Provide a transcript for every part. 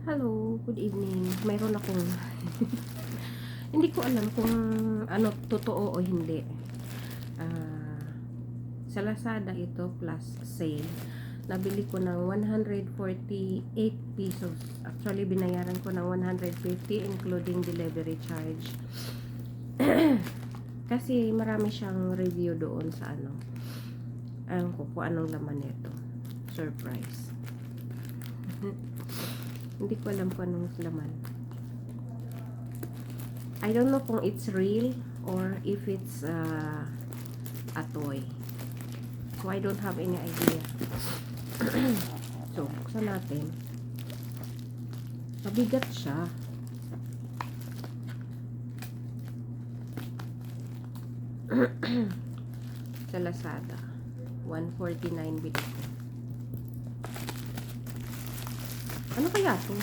Hello, good evening. Mayroon akong hindi ko alam kung ano totoo o hindi. Sa Lazada ito plus sale. Nabili ko ng 148 pesos. Actually, binayaran ko ng 150 including delivery charge. Kasi marami siyang review doon sa ano. Alam ko kung anong laman nito. Surprise. Hindi ko alam kung anong laman. I don't know kung it's real or if it's a toy. So, I don't have any idea. So, buksan natin. Mabigat siya. Sa Lazada. 149 bili ko. Ano kaya to?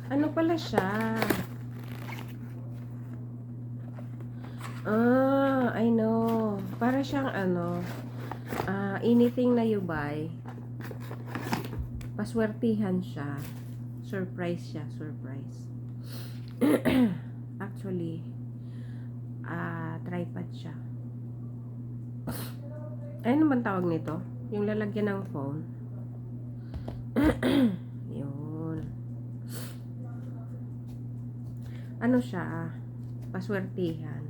Ano pala siya? I know. Para siyang ano, anything na you buy, paswertihan siya. Surprise siya, surprise. Actually, tripod siya. Ano naman tawag nito? Yung lalagyan ng phone. Yun. Ano siya? Paswertihan.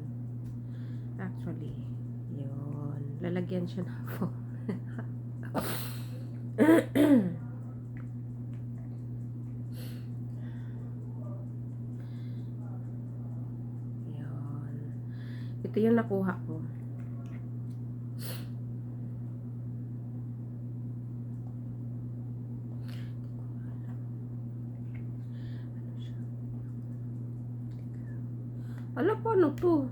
Actually, yun. Lalagyan siya ng phone. Yun. Ito yung nakuha ko. Alam po ano to?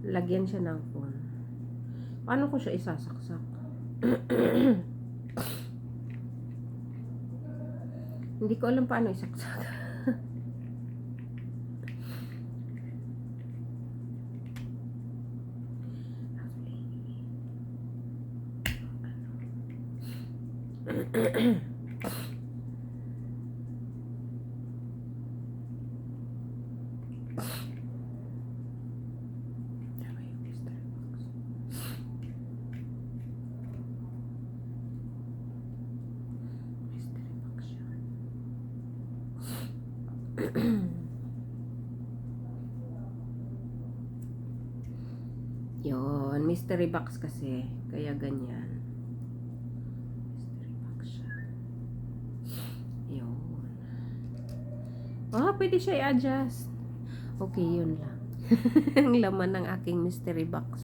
Lagyan siya ng phone. Paano ko siya isasaksak? Hindi ko alam paano isaksak. Yun, mystery box kasi. Kaya ganyan. Mystery box siya. Yun. Pwede siya i-adjust. Okay, yun lang. Ang laman ng aking mystery box.